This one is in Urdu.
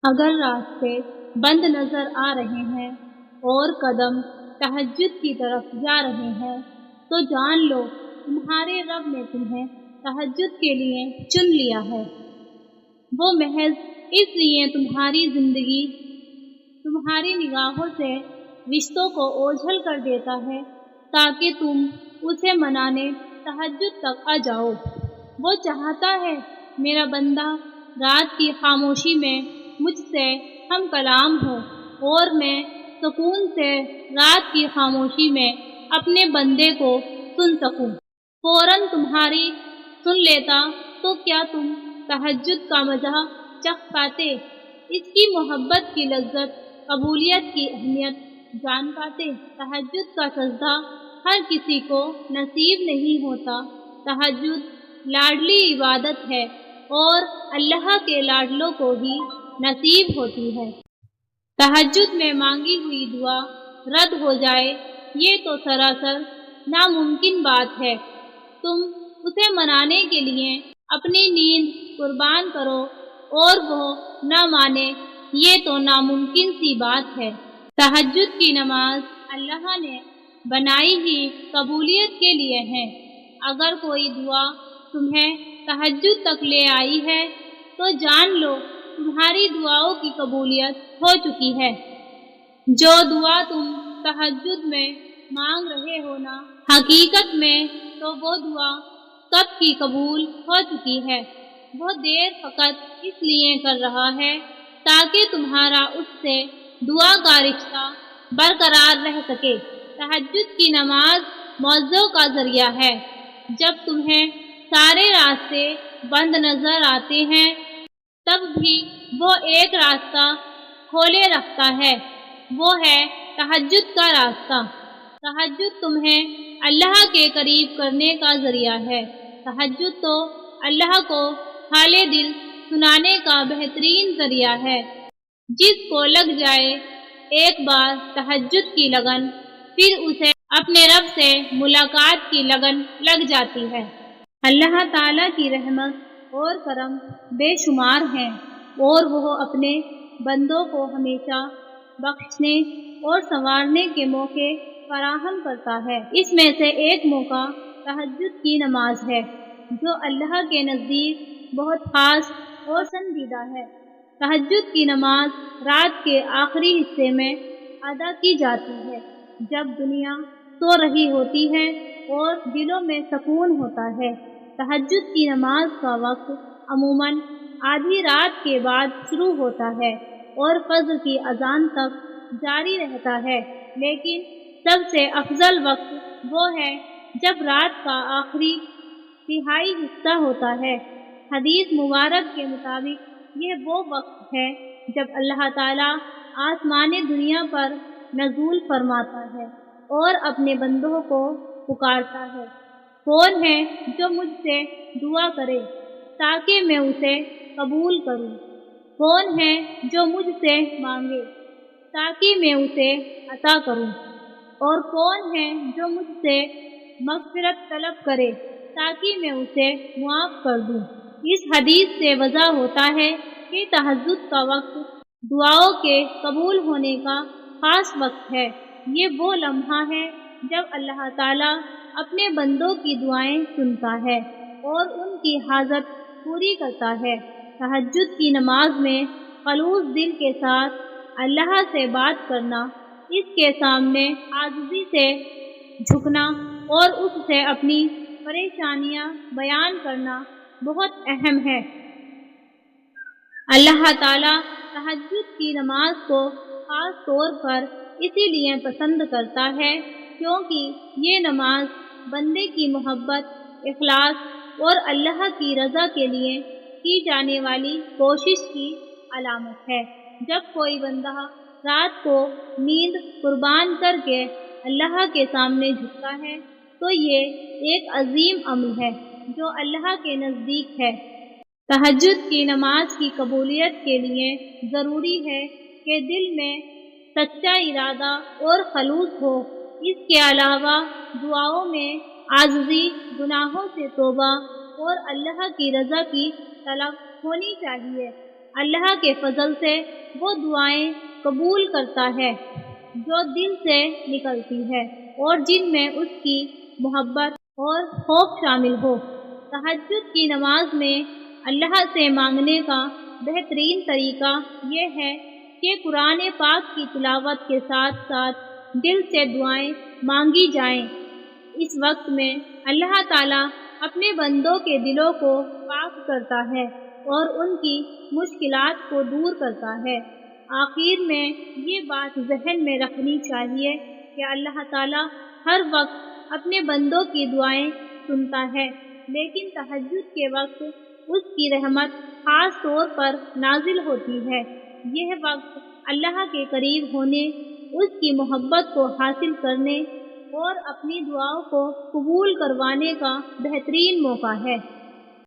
اگر راستے بند نظر آ رہے ہیں اور قدم تہجد کی طرف جا رہے ہیں تو جان لو تمہارے رب نے تمہیں تہجد کے لیے چن لیا ہے۔ وہ محض اس لیے تمہاری زندگی تمہاری نگاہوں سے رشتوں کو اوجھل کر دیتا ہے تاکہ تم اسے منانے تہجد تک آ جاؤ۔ وہ چاہتا ہے میرا بندہ رات کی خاموشی میں مجھ سے ہم کلام ہو اور میں سکون سے رات کی خاموشی میں اپنے بندے کو سن سکوں۔ فوراً تمہاری سن لیتا تو کیا تم تہجد کا مزہ چکھ پاتے، اس کی محبت کی لذت، قبولیت کی اہمیت جان پاتے۔ تہجد کا سجدہ ہر کسی کو نصیب نہیں ہوتا۔ تہجد لاڈلی عبادت ہے اور اللہ کے لاڈلوں کو ہی نصیب ہوتی ہے۔ تہجد میں مانگی ہوئی دعا رد ہو جائے یہ تو سراسر ناممکن بات ہے۔ تم اسے منانے کے لیے اپنی نیند قربان کرو اور وہ نہ مانے یہ تو ناممکن سی بات ہے۔ تہجد کی نماز اللہ نے بنائی ہی قبولیت کے لیے ہے۔ اگر کوئی دعا تمہیں تہجد تک لے آئی ہے تو جان لو تمہاری دعاؤں کی قبولیت ہو چکی ہے۔ جو دعا تم تہجد میں مانگ رہے ہو نا، حقیقت میں تو وہ دعا کب کی قبول ہو چکی ہے۔ وہ دیر فقط اس لیے کر رہا ہے تاکہ تمہارا اس سے دعا کا رشتہ برقرار رہ سکے۔ تہجد کی نماز موضوع کا ذریعہ ہے۔ جب تمہیں سارے راستے بند نظر آتے ہیں تب بھی وہ ایک راستہ کھولے رکھتا ہے، وہ ہے تہجد کا راستہ۔ تہجد تمہیں اللہ کے قریب کرنے کا ذریعہ ہے۔ تہجد تو اللہ کو حال دل سنانے کا بہترین ذریعہ ہے۔ جس کو لگ جائے ایک بار تہجد کی لگن، پھر اسے اپنے رب سے ملاقات کی لگن لگ جاتی ہے۔ اللہ تعالیٰ کی رحمت اور کرم بے شمار ہیں اور وہ اپنے بندوں کو ہمیشہ بخشنے اور سنوارنے کے موقع فراہم کرتا ہے۔ اس میں سے ایک موقع تہجد کی نماز ہے جو اللہ کے نزدیک بہت خاص اور پسندیدہ ہے۔ تہجد کی نماز رات کے آخری حصے میں ادا کی جاتی ہے جب دنیا سو رہی ہوتی ہے اور دلوں میں سکون ہوتا ہے۔ تہجد کی نماز کا وقت عموماً آدھی رات کے بعد شروع ہوتا ہے اور فجر کی اذان تک جاری رہتا ہے، لیکن سب سے افضل وقت وہ ہے جب رات کا آخری تہائی حصہ ہوتا ہے۔ حدیث مبارک کے مطابق یہ وہ وقت ہے جب اللہ تعالیٰ آسمان دنیا پر نزول فرماتا ہے اور اپنے بندوں کو پکارتا ہے، کون ہے جو مجھ سے دعا کرے تاکہ میں اسے قبول کروں؟ کون ہے جو مجھ سے مانگے تاکہ میں اسے عطا کروں؟ اور کون ہے جو مجھ سے مغفرت طلب کرے تاکہ میں اسے معاف کر دوں؟ اس حدیث سے واضح ہوتا ہے کہ تہجد کا وقت دعاؤں کے قبول ہونے کا خاص وقت ہے۔ یہ وہ لمحہ ہے جب اللہ تعالیٰ اپنے بندوں کی دعائیں سنتا ہے اور ان کی حاجت پوری کرتا ہے۔ تہجد کی نماز میں خلوص دل کے ساتھ اللہ سے بات کرنا، اس کے سامنے عاجزی سے جھکنا اور اس سے اپنی پریشانیاں بیان کرنا بہت اہم ہے۔ اللہ تعالیٰ تہجد کی نماز کو خاص طور پر اسی لیے پسند کرتا ہے کیونکہ یہ نماز بندے کی محبت، اخلاص اور اللہ کی رضا کے لیے کی جانے والی کوشش کی علامت ہے۔ جب کوئی بندہ رات کو نیند قربان کر کے اللہ کے سامنے جھکتا ہے تو یہ ایک عظیم عمل ہے جو اللہ کے نزدیک ہے۔ تہجد کی نماز کی قبولیت کے لیے ضروری ہے کہ دل میں سچا ارادہ اور خلوص ہو۔ اس کے علاوہ دعاؤں میں عاجزی، گناہوں سے توبہ اور اللہ کی رضا کی طلب ہونی چاہیے۔ اللہ کے فضل سے وہ دعائیں قبول کرتا ہے جو دل سے نکلتی ہے اور جن میں اس کی محبت اور خوف شامل ہو۔ تہجد کی نماز میں اللہ سے مانگنے کا بہترین طریقہ یہ ہے کہ قرآن پاک کی تلاوت کے ساتھ ساتھ دل سے دعائیں مانگی جائیں۔ اس وقت میں اللہ تعالیٰ اپنے بندوں کے دلوں کو پاک کرتا ہے اور ان کی مشکلات کو دور کرتا ہے۔ آخر میں یہ بات ذہن میں رکھنی چاہیے کہ اللہ تعالیٰ ہر وقت اپنے بندوں کی دعائیں سنتا ہے، لیکن تہجد کے وقت اس کی رحمت خاص طور پر نازل ہوتی ہے۔ یہ وقت اللہ کے قریب ہونے، اس کی محبت کو حاصل کرنے اور اپنی دعاؤں کو قبول کروانے کا بہترین موقع ہے۔